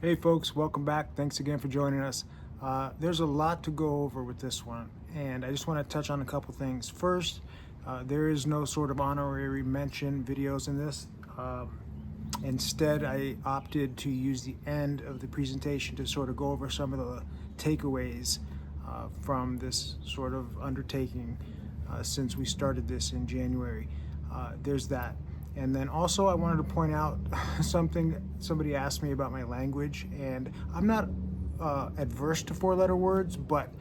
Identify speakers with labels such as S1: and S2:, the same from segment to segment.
S1: Hey folks, welcome back. Thanks again for joining us. There's a lot to go over with this one, and I just want to touch on a couple things. First, there is no sort of honorary mention videos in this. Instead, I opted to use the end of the presentation to sort of go over some of the takeaways from this sort of undertaking since we started this in January. There's that. And then also I wanted to point out something somebody asked me about my language, and I'm not adverse to four-letter words, but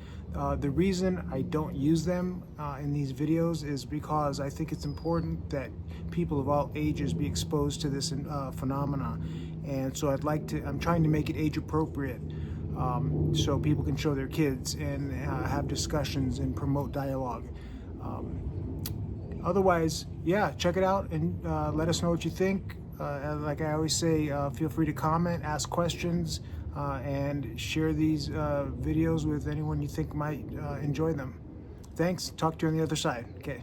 S1: the reason I don't use them in these videos is because I think it's important that people of all ages be exposed to this phenomena. And so I'm trying to make it age appropriate so people can show their kids and have discussions and promote dialogue. Otherwise, yeah, check it out and let us know what you think. Like I always say, feel free to comment, ask questions, and share these videos with anyone you think might enjoy them. Thanks. Talk to you on the other side. Okay.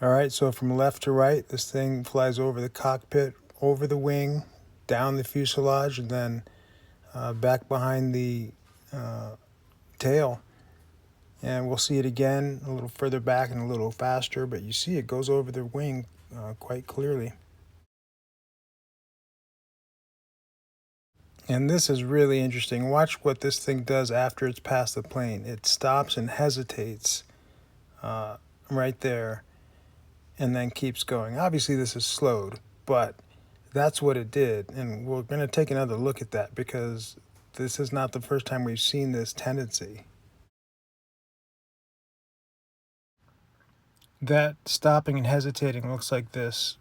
S1: All right, so from left to right, this thing flies over the cockpit, over the wing, down the fuselage, and then back behind the tail. And we'll see it again a little further back and a little faster, but you see it goes over the wing quite clearly. And this is really interesting. Watch what this thing does after it's past the plane. It stops and hesitates right there and then keeps going. Obviously this is slowed, but that's what it did. And we're going to take another look at that because this is not the first time we've seen this tendency. That stopping and hesitating looks like this.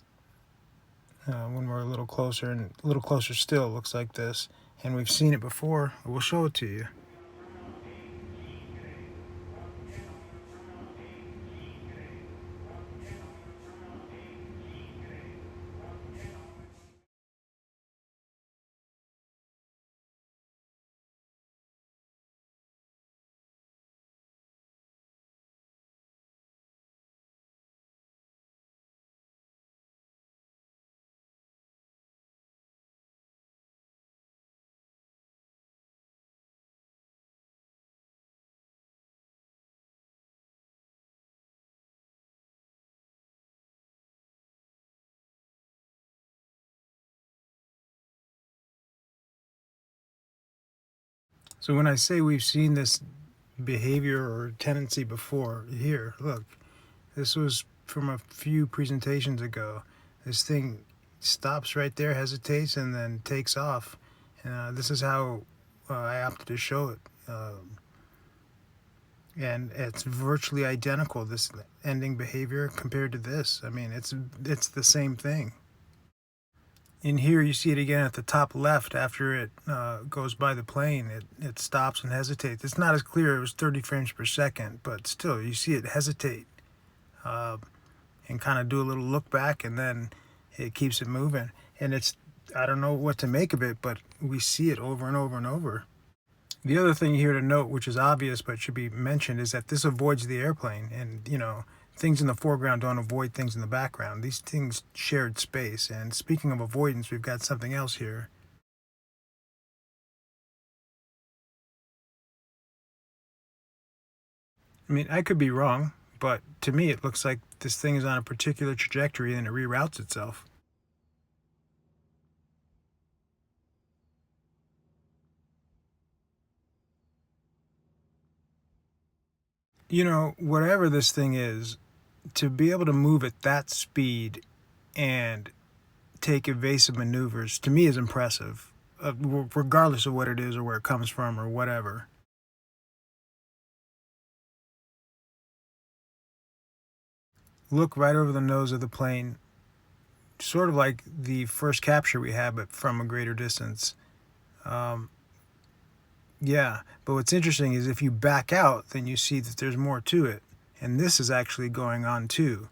S1: When we're a little closer, and a little closer still, it looks like this. And we've seen it before. We'll show it to you. So when I say we've seen this behavior or tendency before, here, look, this was from a few presentations ago. This thing stops right there, hesitates, and then takes off. This is how I opted to show it. And it's virtually identical, this ending behavior compared to this. I mean, it's the same thing. In here, you see it again at the top left after it goes by the plane. It stops and hesitates. It's not as clear. It was 30 frames per second, but still, you see it hesitate and kind of do a little look back, and then it keeps it moving. And I don't know what to make of it, but we see it over and over and over. The other thing here to note, which is obvious but should be mentioned, is that this avoids the airplane. And, things in the foreground don't avoid things in the background. These things shared space. And speaking of avoidance, we've got something else here. I mean, I could be wrong, but to me it looks like this thing is on a particular trajectory and it reroutes itself. Whatever this thing is, to be able to move at that speed and take evasive maneuvers, to me, is impressive, regardless of what it is or where it comes from or whatever. Look right over the nose of the plane, sort of like the first capture we had, but from a greater distance. Yeah, but what's interesting is if you back out, then you see that there's more to it. And this is actually going on too.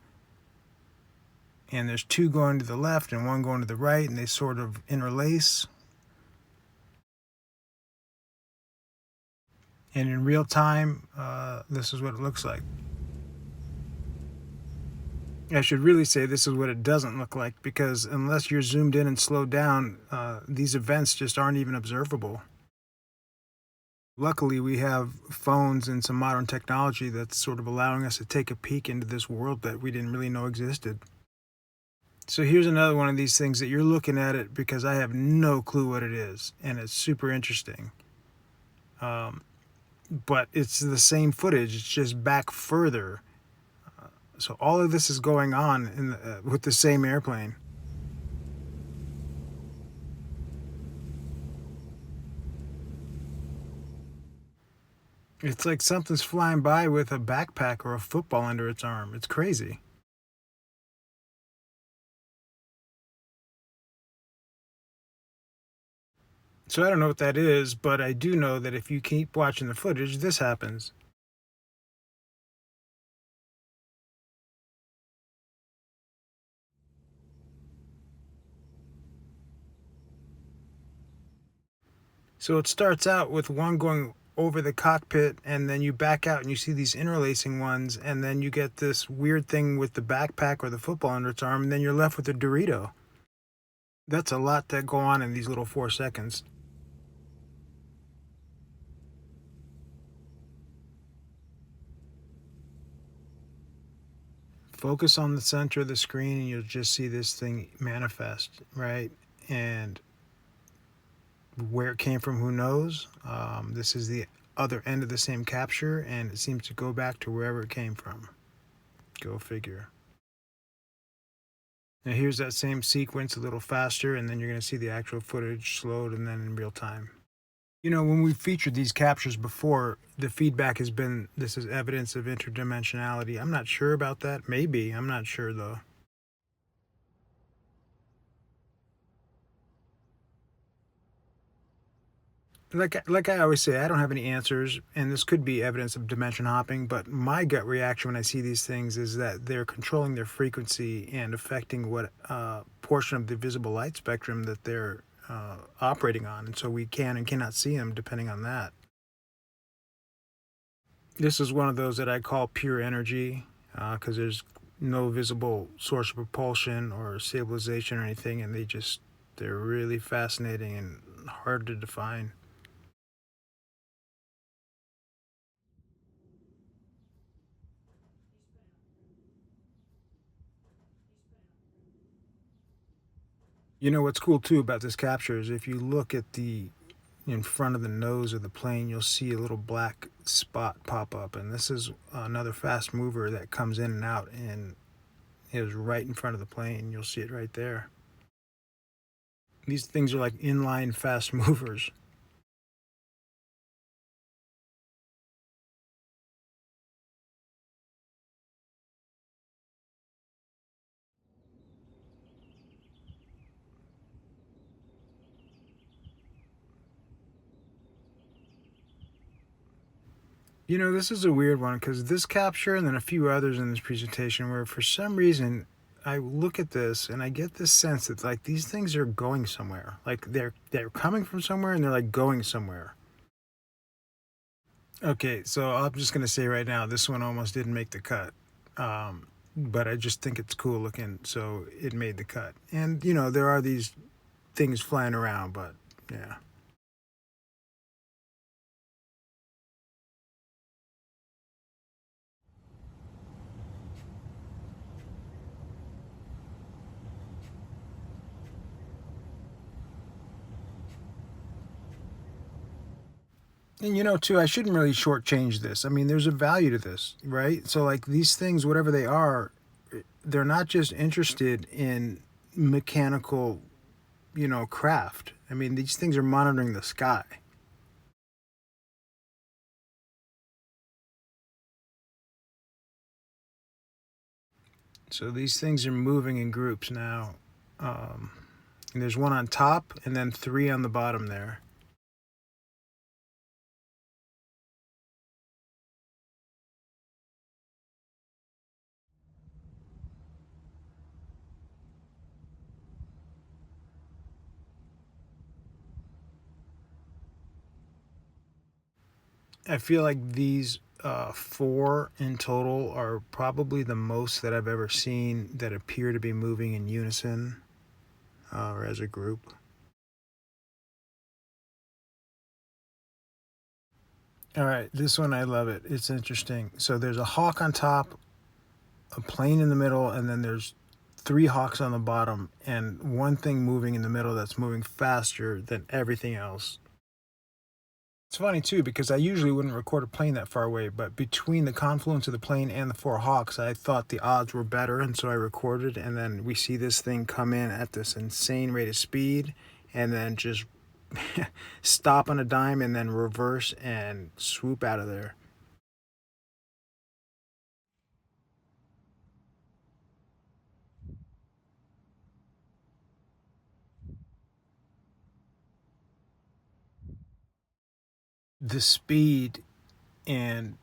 S1: And there's two going to the left and one going to the right, and they sort of interlace. And in real time, this is what it looks like. I should really say this is what it doesn't look like, because unless you're zoomed in and slowed down, these events just aren't even observable. Luckily, we have phones and some modern technology that's sort of allowing us to take a peek into this world that we didn't really know existed. So here's another one of these things that you're looking at it because I have no clue what it is, and it's super interesting. Um, but it's the same footage, it's just back further. So all of this is going on with the same airplane. It's like something's flying by with a backpack or a football under its arm. It's crazy. So I don't know what that is, but I do know that if you keep watching the footage, this happens. So it starts out with one going over the cockpit, and then you back out and you see these interlacing ones, and then you get this weird thing with the backpack or the football under its arm, and then you're left with a Dorito. That's a lot to go on in these little 4 seconds. Focus on the center of the screen, and you'll just see this thing manifest, right? And where it came from, who knows? This is the other end of the same capture, and it seems to go back to wherever it came from. Go figure. Now here's that same sequence a little faster, and then you're going to see the actual footage slowed and then in real time. You know, when we've featured these captures before, the feedback has been this is evidence of interdimensionality. I'm not sure about that. Maybe. I'm not sure, though. Like I always say, I don't have any answers, and this could be evidence of dimension hopping. But my gut reaction when I see these things is that they're controlling their frequency and affecting what portion of the visible light spectrum that they're operating on, and so we can and cannot see them depending on that. This is one of those that I call pure energy because there's no visible source of propulsion or stabilization or anything, and they're really fascinating and hard to define. You know what's cool too about this capture is if you look at the in front of the nose of the plane, you'll see a little black spot pop up, and this is another fast mover that comes in and out, and it is right in front of the plane. You'll see it right there. These things are like inline fast movers. You know, this is a weird one because this capture and then a few others in this presentation where for some reason I look at this and I get this sense that like these things are going somewhere. Like they're coming from somewhere and they're like going somewhere. Okay, so I'm just gonna say right now, this one almost didn't make the cut. But I just think it's cool looking, so it made the cut. And you know, there are these things flying around, but yeah. And you know, too, I shouldn't really shortchange this. I mean, there's a value to this, right? So, like these things, whatever they are, they're not just interested in mechanical, craft. I mean, these things are monitoring the sky. So these things are moving in groups now. Um, and there's one on top, and then three on the bottom there. I feel like these 4 in total are probably the most that I've ever seen that appear to be moving in unison or as a group. All right, this one I love it. It's interesting. So there's a hawk on top, a plane in the middle, and then there's 3 hawks on the bottom, and one thing moving in the middle that's moving faster than everything else. It's funny too because I usually wouldn't record a plane that far away, but between the confluence of the plane and the 4 hawks, I thought the odds were better, and so I recorded. And then we see this thing come in at this insane rate of speed, and then just stop on a dime, and then reverse and swoop out of there. The speed and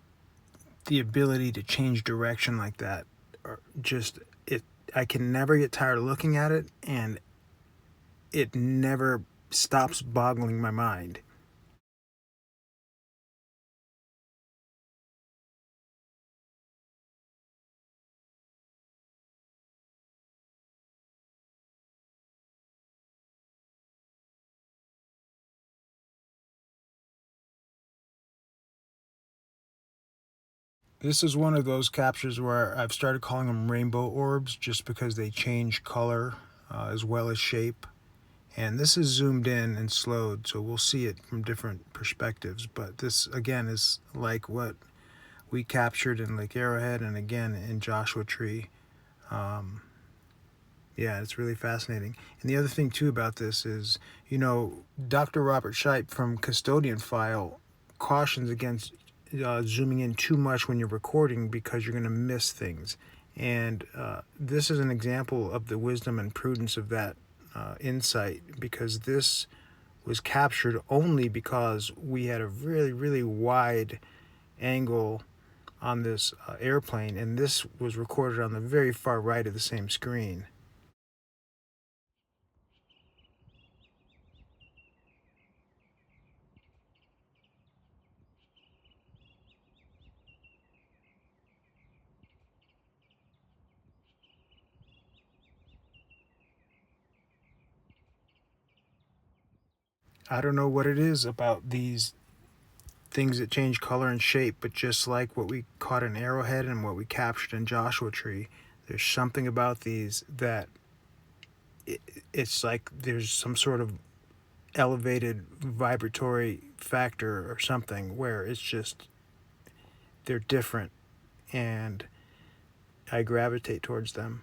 S1: the ability to change direction like that are just it. I can never get tired of looking at it, and it never stops boggling my mind. This is one of those captures where I've started calling them rainbow orbs just because they change color as well as shape. And this is zoomed in and slowed, so we'll see it from different perspectives. But this, again, is like what we captured in Lake Arrowhead and again in Joshua Tree. Um, yeah, it's really fascinating. And the other thing, too, about this is, Dr. Robert Scheib from Custodian File cautions against zooming in too much when you're recording because you're going to miss things. And this is an example of the wisdom and prudence of that insight, because this was captured only because we had a really, really wide angle on this airplane, and this was recorded on the very far right of the same screen. I don't know what it is about these things that change color and shape, but just like what we caught in Arrowhead and what we captured in Joshua Tree, there's something about these that it's like there's some sort of elevated vibratory factor or something where it's just they're different, and I gravitate towards them.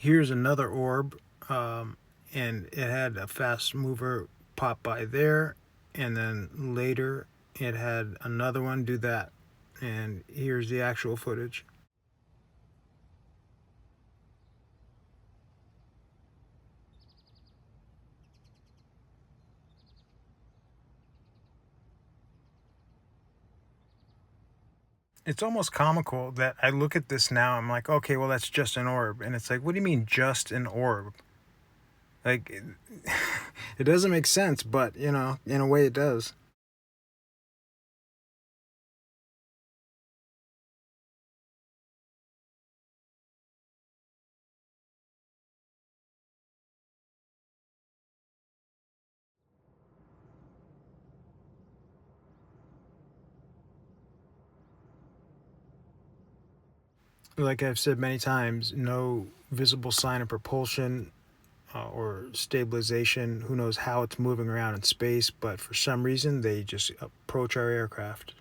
S1: Here's another orb, and it had a fast mover pop by there, and then later it had another one do that. And here's the actual footage. It's almost comical that I look at this now, I'm like, okay, well, that's just an orb. And it's like, what do you mean, just an orb? Like, it doesn't make sense, but, in a way it does. Like I've said many times, no visible sign of propulsion or stabilization. Who knows how it's moving around in space, but for some reason they just approach our aircraft.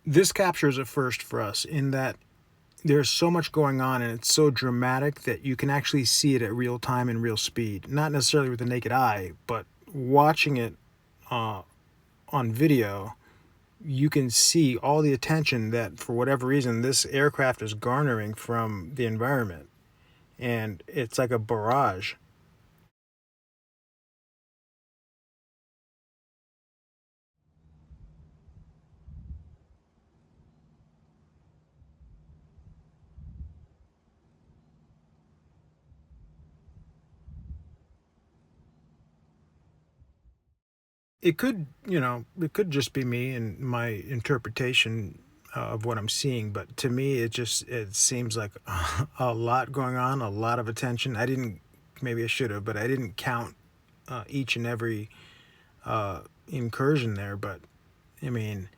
S1: This captures a first for us in that there's so much going on and it's so dramatic that you can actually see it at real time and real speed. Not necessarily with the naked eye, but watching it uh, on video, you can see all the attention that, for whatever reason, this aircraft is garnering from the environment. And it's like a barrage. It could, it could just be me and my interpretation of what I'm seeing, but to me, it seems like a lot going on, a lot of attention. Maybe I should have, but I didn't count each and every incursion there. But I mean,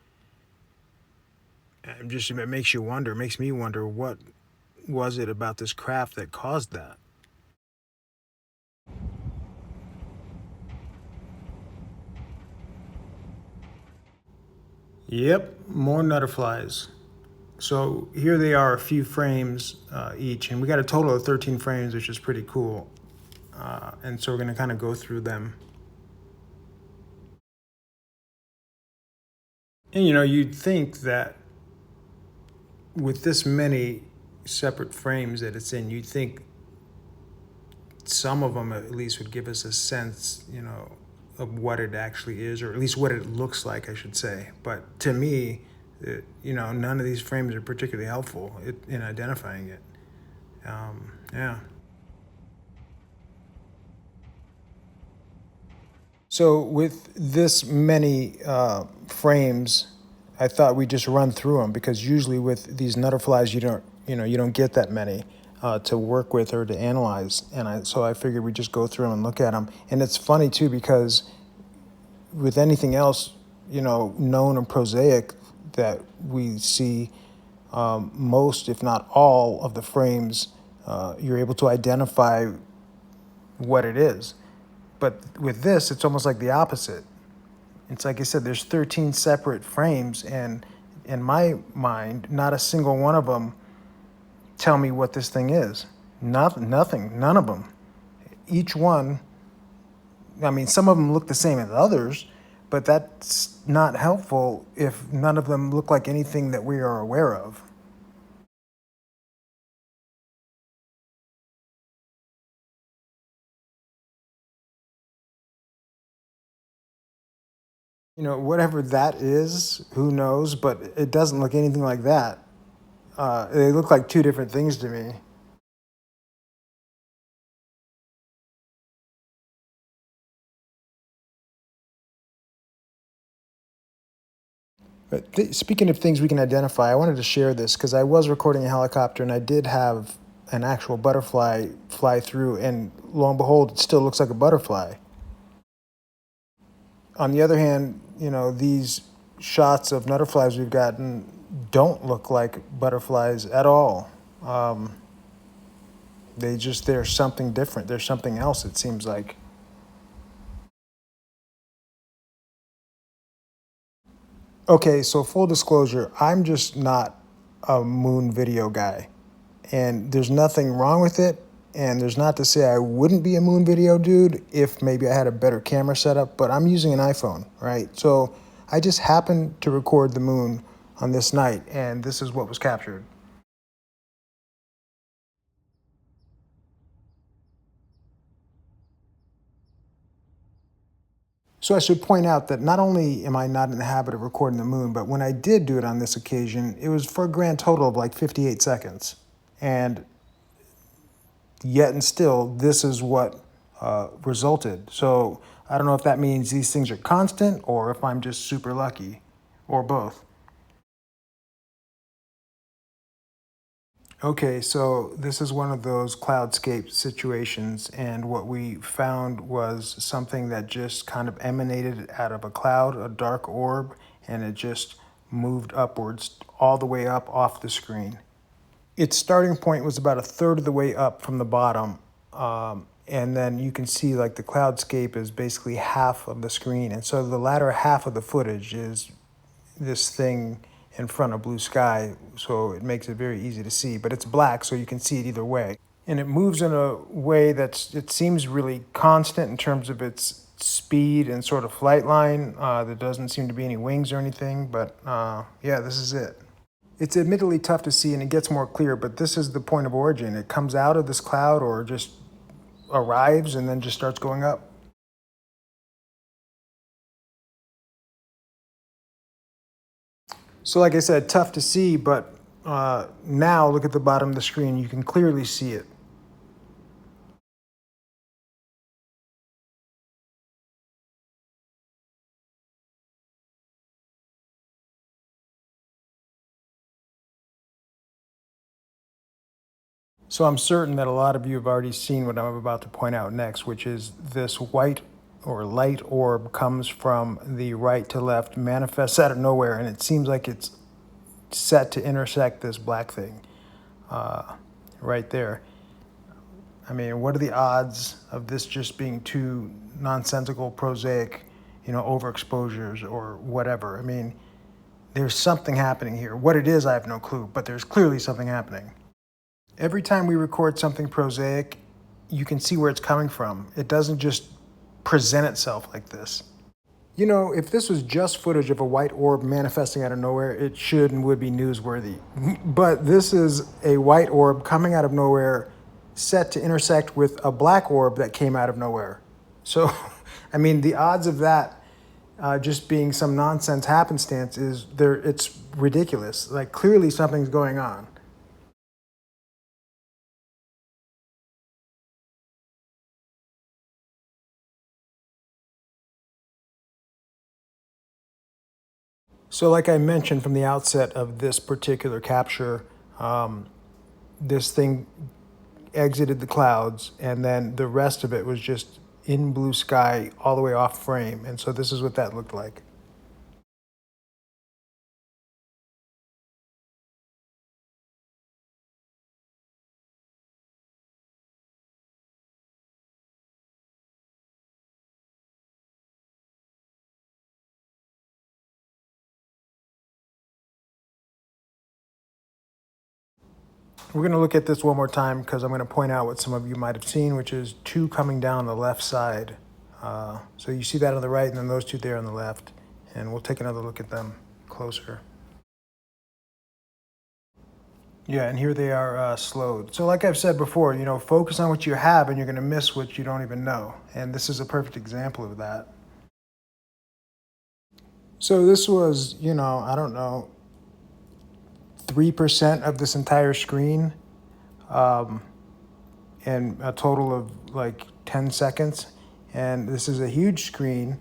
S1: it makes you wonder, it makes me wonder, what was it about this craft that caused that? Yep, more nutterflies. So here they are, a few frames each, and we got a total of 13 frames, which is pretty cool. And so we're going to kind of go through them. And you'd think that with this many separate frames that it's in, you'd think some of them at least would give us a sense, of what it actually is, or at least what it looks like, I should say. But to me, none of these frames are particularly helpful in identifying it. Yeah. So with this many frames, I thought we'd just run through them because usually with these nutterflies, you don't get that many to work with or to analyze, so I figured we'd just go through them and look at them. And it's funny too because with anything else, known and prosaic that we see, most, if not all, of the frames, you're able to identify what it is. But with this, it's almost like the opposite. It's like I said, there's 13 separate frames, and in my mind, not a single one of them tell me what this thing is. Nothing, none of them. Each one, I mean, some of them look the same as others, but that's not helpful if none of them look like anything that we are aware of. Whatever that is, who knows, but it doesn't look anything like that. They look like two different things to me. But speaking of things we can identify, I wanted to share this because I was recording a helicopter and I did have an actual butterfly fly through, and lo and behold, it still looks like a butterfly. On the other hand, these shots of butterflies we've gotten don't look like butterflies at all. Um, they're something different. They're something else, it seems like. Okay, so full disclosure, I'm just not a moon video guy. And there's nothing wrong with it. And there's not to say I wouldn't be a moon video dude if maybe I had a better camera setup, but I'm using an iPhone, right? So I just happened to record the moon on this night, and this is what was captured. So I should point out that not only am I not in the habit of recording the moon, but when I did do it on this occasion, it was for a grand total of like 58 seconds. And yet and still, this is what resulted. So I don't know if that means these things are constant or if I'm just super lucky, or both. Okay, so this is one of those cloudscape situations, and what we found was something that just kind of emanated out of a cloud, a dark orb, and it just moved upwards all the way up off the screen. Its starting point was about a third of the way up from the bottom. And then you can see like the cloudscape is basically half of the screen. And so the latter half of the footage is this thing in front of blue sky. So it makes it very easy to see, but it's black, so you can see it either way. And it moves in a way it seems really constant in terms of its speed and sort of flight line. There doesn't seem to be any wings or anything, but yeah, this is it. It's admittedly tough to see and it gets more clear, but this is the point of origin. It comes out of this cloud or just arrives and then just starts going up. So like I said, tough to see, but now look at the bottom of the screen. You can clearly see it. So I'm certain that a lot of you have already seen what I'm about to point out next, which is this white or light orb comes from the right to left, manifests out of nowhere, and it seems like it's set to intersect this black thing right there. I mean, what are the odds of this just being too nonsensical, prosaic, overexposures or whatever? I mean, there's something happening here. What it is, I have no clue, but there's clearly something happening. Every time we record something prosaic, you can see where it's coming from. It doesn't just present itself like this. If this was just footage of a white orb manifesting out of nowhere, it should and would be newsworthy. But this is a white orb coming out of nowhere, set to intersect with a black orb that came out of nowhere. So, I mean, the odds of that just being some nonsense happenstance it's ridiculous. Like, clearly something's going on. So like I mentioned from the outset of this particular capture, this thing exited the clouds and then the rest of it was just in blue sky all the way off frame. And so this is what that looked like. We're going to look at this one more time because I'm going to point out what some of you might have seen, which is two coming down the left side. So you see that on the right and then those two there on the left. And we'll take another look at them closer. Yeah, and here they are slowed. So like I've said before, focus on what you have and you're going to miss what you don't even know. And this is a perfect example of that. So this was, I don't know, 3% of this entire screen, and a total of like 10 seconds. And this is a huge screen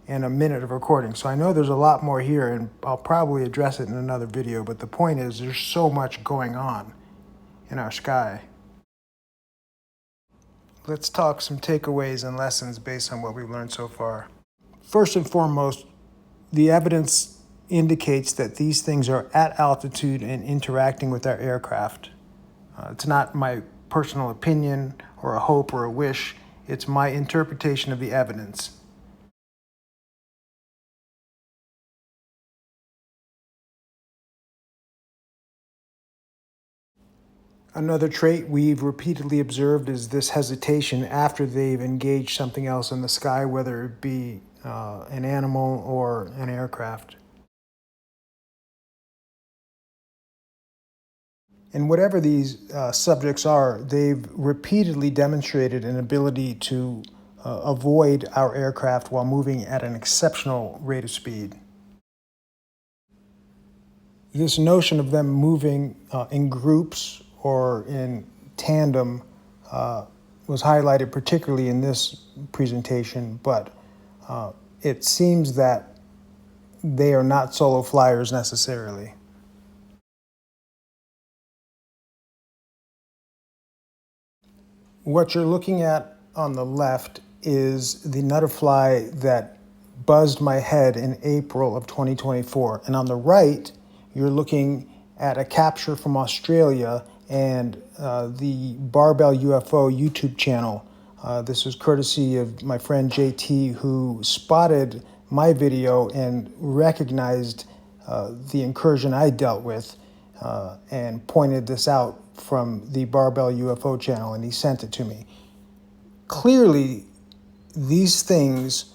S1: and a minute of recording. So I know there's a lot more here and I'll probably address it in another video, but the point is there's so much going on in our sky. Let's talk some takeaways and lessons based on what we've learned so far. First and foremost, the evidence indicates that these things are at altitude and interacting with our aircraft. It's not my personal opinion or a hope or a wish. It's my interpretation of the evidence. Another trait we've repeatedly observed is this hesitation after they've engaged something else in the sky, whether it be an animal or an aircraft. And whatever these subjects are, they've repeatedly demonstrated an ability to avoid our aircraft while moving at an exceptional rate of speed. This notion of them moving in groups or in tandem was highlighted particularly in this presentation, but it seems that they are not solo flyers necessarily. What you're looking at on the left is the nutterfly that buzzed my head in April of 2024. And on the right, you're looking at a capture from Australia and the Barbell UFO YouTube channel. This was courtesy of my friend JT, who spotted my video and recognized the incursion I dealt with and pointed this out from the Barbell UFO channel, and he sent it to me. Clearly, these things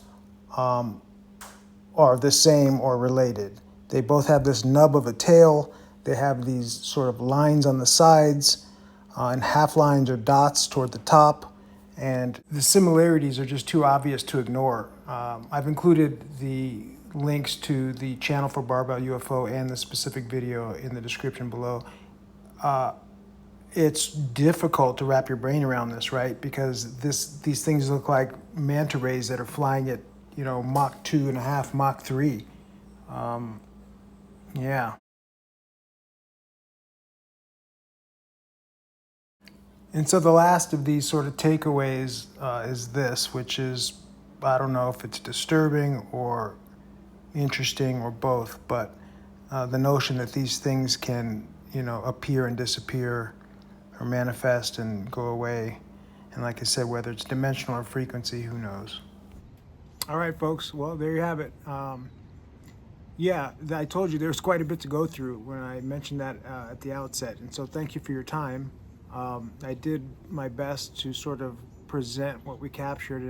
S1: are the same or related. They both have this nub of a tail. They have these sort of lines on the sides and half lines or dots toward the top. And the similarities are just too obvious to ignore. I've included the links to the channel for Barbell UFO and the specific video in the description below. It's difficult to wrap your brain around this, right? Because these things look like manta rays that are flying at, Mach 2.5, Mach 3. Yeah. And so the last of these sort of takeaways is this, which is, I don't know if it's disturbing or interesting or both, but the notion that these things can, appear and disappear or manifest and go away. And like I said, whether it's dimensional or frequency, who knows? All right, folks. Well, there you have it. Yeah, I told you there's quite a bit to go through when I mentioned that at the outset. And so thank you for your time. I did my best to sort of present what we captured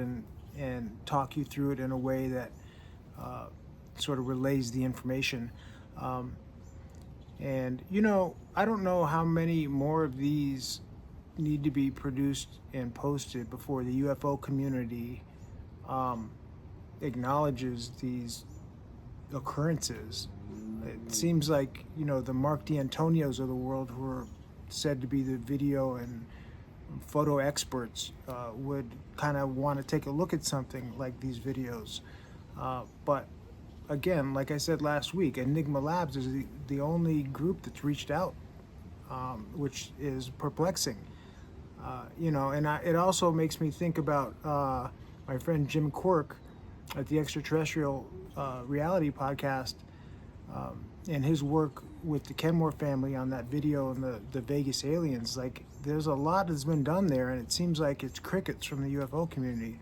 S1: and talk you through it in a way that sort of relays the information. And, I don't know how many more of these need to be produced and posted before the UFO community acknowledges these occurrences. It seems like, the Mark D'Antonios of the world, who are said to be the video and photo experts, would kind of want to take a look at something like these videos. But again, like I said last week, Enigma Labs is the only group that's reached out, which is perplexing. And it also makes me think about my friend Jim Quirk at the Extraterrestrial Reality Podcast, and his work with the Kenmore family on that video and the Vegas aliens. Like, there's a lot that's been done there, and it seems like it's crickets from the UFO community.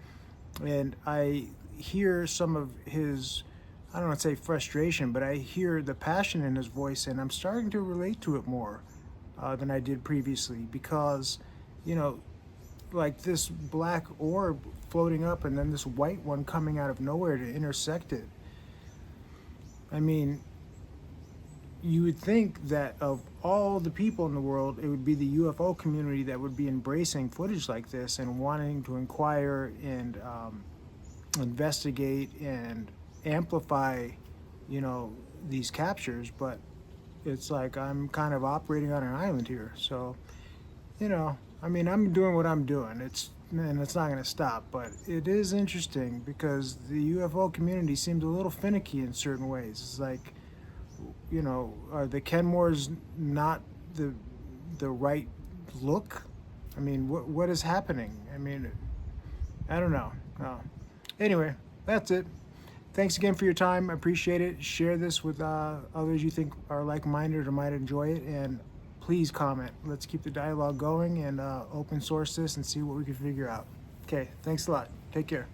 S1: And I hear some of his, I don't want to say frustration, but I hear the passion in his voice, and I'm starting to relate to it more than I did previously, because, like this black orb floating up and then this white one coming out of nowhere to intersect it. I mean, you would think that of all the people in the world, it would be the UFO community that would be embracing footage like this and wanting to inquire and investigate and amplify, these captures. But it's like I'm kind of operating on an island here. So, I'm doing what I'm doing. It's not going to stop. But it is interesting because the UFO community seems a little finicky in certain ways. It's like, are the Kenmores not the right look? I mean, what is happening? I mean, I don't know. No. Anyway, that's it. Thanks again for your time. I appreciate it. Share this with others you think are like-minded or might enjoy it, and please comment. Let's keep the dialogue going and open source this and see what we can figure out. Okay, thanks a lot. Take care.